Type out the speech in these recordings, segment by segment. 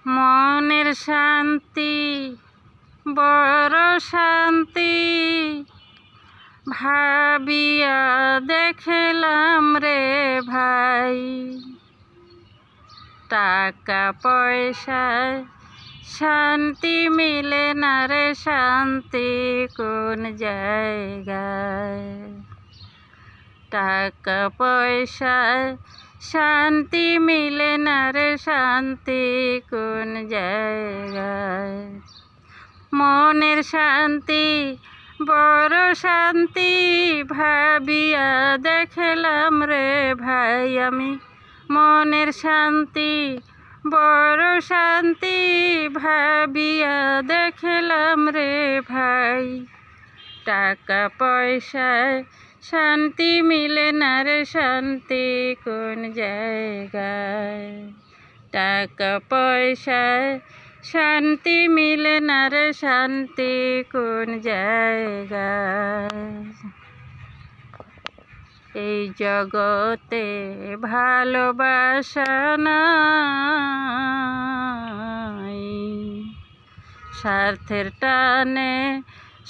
মনের শান্তি বড় শান্তি ভাবিয়া দেখলাম রে ভাই। টাকা পয়সায় শান্তি মিলে না রে, শান্তি কোন জায়গায়। টাকা পয়সায় শান্তি মিলে না রে, শান্তি কোন জায়গায়। মনের শান্তি বড় শান্তি ভাবিয়া দেখলাম রে ভাই আমি। মনের শান্তি বড় শান্তি ভাবিয়া দেখলাম রে ভাই। টাকা পয়সায় শান্তি মিলে না রে, শান্তি কোন জায়গায়। টাকা পয়সায় শান্তি মিলে না রে, শান্তি কোন জায়গায়। এই জগতে ভালোবাসা নাই, স্বার্থের টানে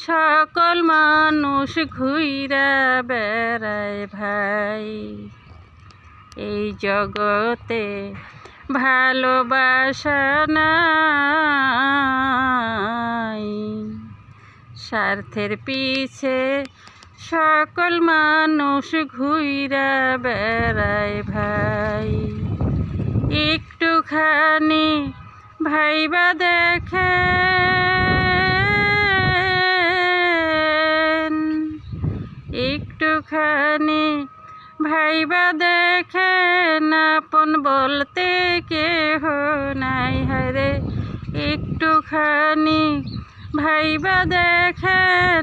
সকল মানুষ ঘুইরা বেড়ায় ভাই। এই জগতে ভালোবাসা নাই, স্বার্থের পিছে সকল মানুষ ঘুইরা বেড়ায় ভাই। একটুখানি ভাইবা দেখেন, একটুখানি ভাইবা দেখেন, আপন বলতে কেহ নাই হায়রে। একটুখানি ভাইবা দেখেন,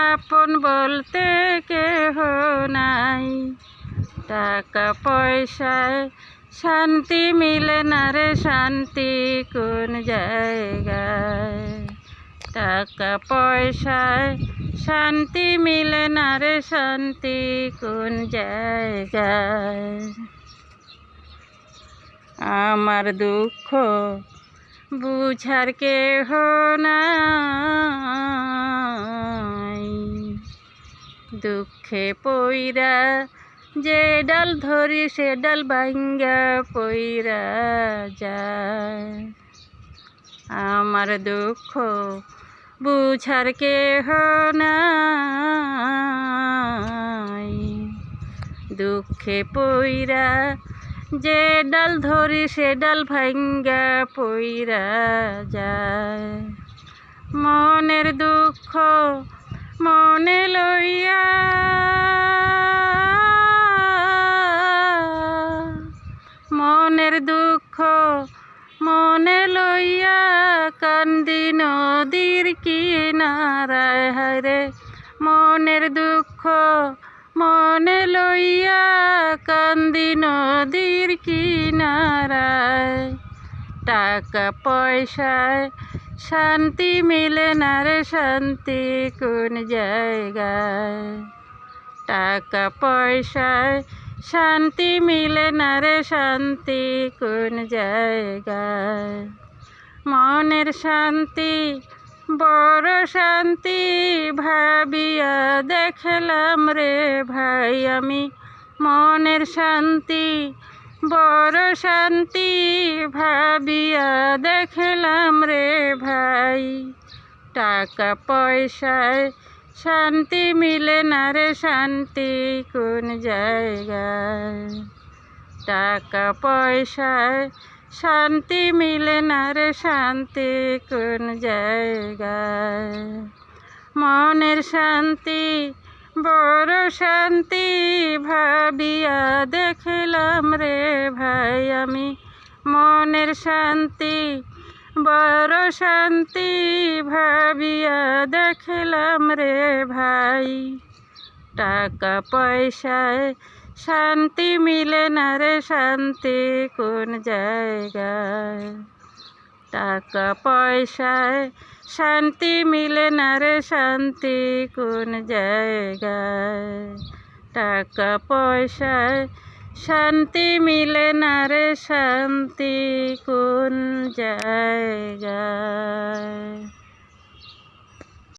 আপন বলতে কেহ নাই। টাকা পয়সায় শান্তি মিলে না রে, শান্তি কোন জায়গায়। টাকা পয়সায় শান্তি মিলে না রে, শান্তি কোন জায়গায়। আমার দুঃখ বুঝার কেহ নাই, দুঃখে পইরা যে ডাল ধরি সে ডাল ভাঙ্গা পইরা যায়। আমার দুঃখ বুঝার কেহ নাই, দুঃখে পইরা যে ডাল ধরি সে ডাল ভাঙ্গা পইরা যায়। মনের দুঃখ মনে লইয়া, মনের দুঃখ মনে লইয়া কান্দি নদীর কিনারায় হায়রে। মনের দুঃখ মনে লইয়া কান্দি নদীর কিনারায়। টাকা পয়সায় শান্তি মিলে না রে, শান্তি কোন জায়গায়। টাকা পয়সায় শান্তি মিলে না রে, শান্তি কোন জায়গায়। মনের শান্তি বড় শান্তি ভাবিয়া দেখলাম রে ভাই আমি। মনের শান্তি বড় শান্তি ভাবিয়া দেখলাম রে ভাই। টাকা পয়সায় শান্তি মিলে না রে, শান্তি কোন জায়গায়। টাকা পয়সায় শান্তি মিলে না রে, শান্তি কোন জায়গায়। মনের শান্তি বড় শান্তি ভাবিয়া দেখলাম রে ভাই আমি। মনের শান্তি বড় শান্তি ভাবিয়া দেখলাম রে ভাই। টাকা পয়সায় শান্তি মিলে না রে, শান্তি কোন জায়গায়। টাকা পয়সায় শান্তি মিলে না রে, শান্তি কোন জায়গায়। টাকা পয়সায় শান্তি মিলে না রে, শান্তি কোন জায়গা।